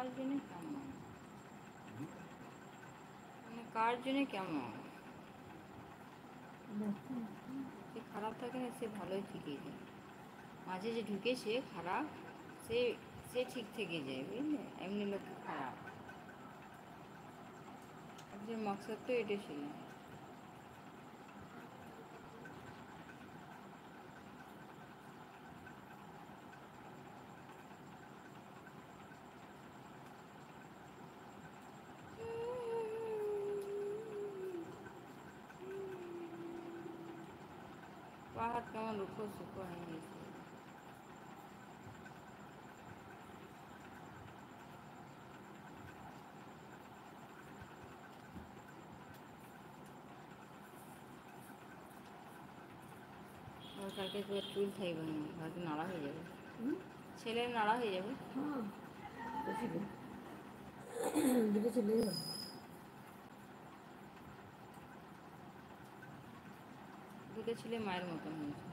কার জন্য কেমন, মানে কার জন্য কেমন, যে খারাপ থাকে না সে ভালোই থেকে যায়, মাঝে যে ঢুকেছে খারাপ সে সে ঠিক থেকে যায়, বুঝলে? এমনি লোক খারাপ, যে মকসদ তো এটা ছিল। পাহাড় কেমন রুখো সুখো হয়ে গেছে। আর কালকে তোর চুল থাকবে না, হয়তো নাড়া হয়ে যাবে, ছেলের নাড়া হয়ে যাবে। দুটো ছেলে মায়ের মতন হয়েছে।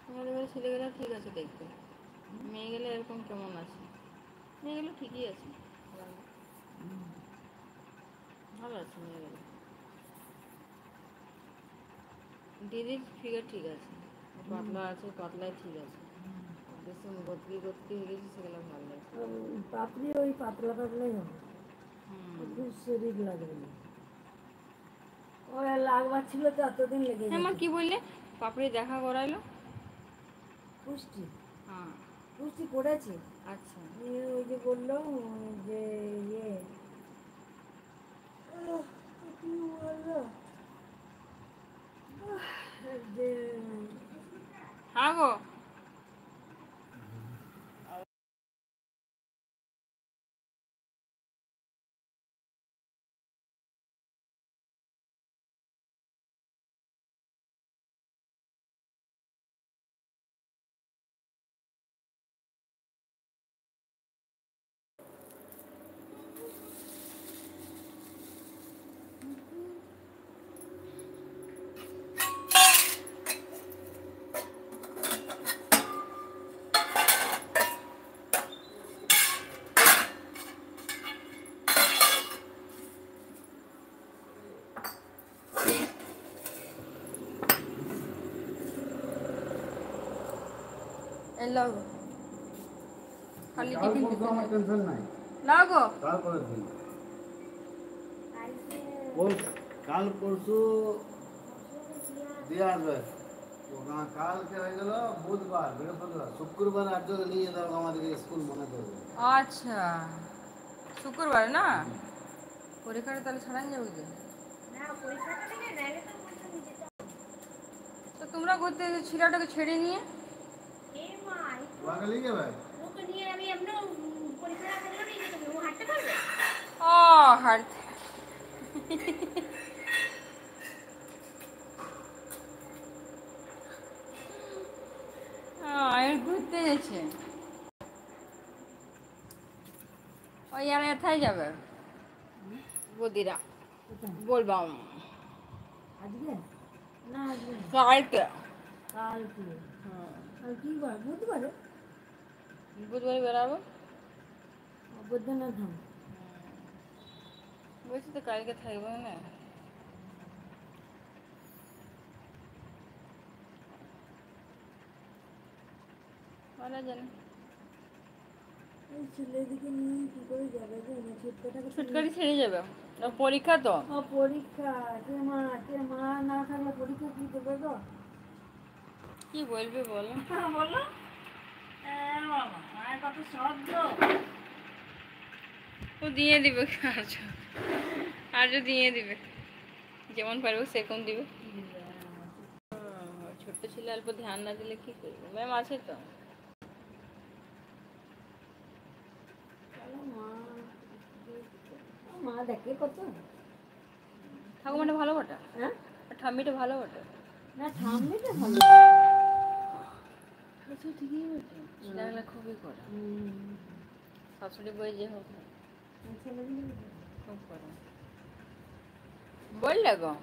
তোমাদের ঘরে ছেলেগুলো ঠিক আছে দেখতে, মেয়ে গেলে এরকম কেমন আছে? মেয়ে গেলে ঠিকই আছে, ভালো আছে মেয়ে গেলে। দিদির ফিগার ঠিক আছে, পাতলা আছে, পাতলায় ঠিক আছে, বেশি গতকি গতকি হয়ে গেছে সেগুলো ভালো লাগছে। পাতলি ওই পাতলা পাতলাই হবে, শরীর লাগবে না। ওরা লাগবার ছিল তো এতদিন লেগে হ্যাঁ মা কি বললে? পাপড়ি দেখা করাইলো পুষ্টি, হ্যাঁ পুষ্টি করেছে। আচ্ছা ওই যে বললো যে ইয়ে কি বললো যে হ্যাঁ গো এলো খালি টিফিন দিতে আমার টেনশন নাই। লাও গো তারপরে দিন কাল পরশু দিয়ে আসবে। কালকে হয়ে গেল বুধবার, বৃহস্পতিবার, শুক্রবার আর যদি নিয়ে যাও আমাদেরকে স্কুল মনে করবে। আচ্ছা শুক্রবার না পরীক্ষাটা তাহলে ছাড়াই যাবে যে তো তোমরা করতে ছিলাটাকে ছেড়ে নিয়ে তোমাকে নিয়ে যাবে? ও হাঁটতে আয়ের ঘুরতে গেছে ওই আর এথায় যাবে বদিরা বলবাম আজকে না আজকে না, কালকে কালকে। আর কি বার বুধবারে বুধবারে বেরাবো বৈদ্যনাথ ধাম। বলছি তো কালকে থাকবো না বলা জানে এই ছেলেদিকে নিয়ে কি করে যাবে গো, না ছোটটাকে ছুটকারি ছেড়ে যাবে ওর পরীক্ষা তো পরীক্ষা, কে মা না থাকলে পরীক্ষা কি দেবে গো? কি বলবে বলো বলো মায়ের কত শব্দ। ও দিয়ে দিবে আজও দিয়ে দিবে যেমন পারবে সেরকম দিবে ছোট্ট ছেলে অল্প ধ্যান না দিলে কি করবে ম্যাম আছে তো মা দেখে কত। ঠাকুমাটা ভালো বটে হ্যাঁ ঠাম্মিটা ভালো বটে না ঠাম্মিটা ভালো। আচ্ছা ঠিকই বটে লাগলে খুবই করে শাশুড়ি বই যে হোক খুব করে বললে গো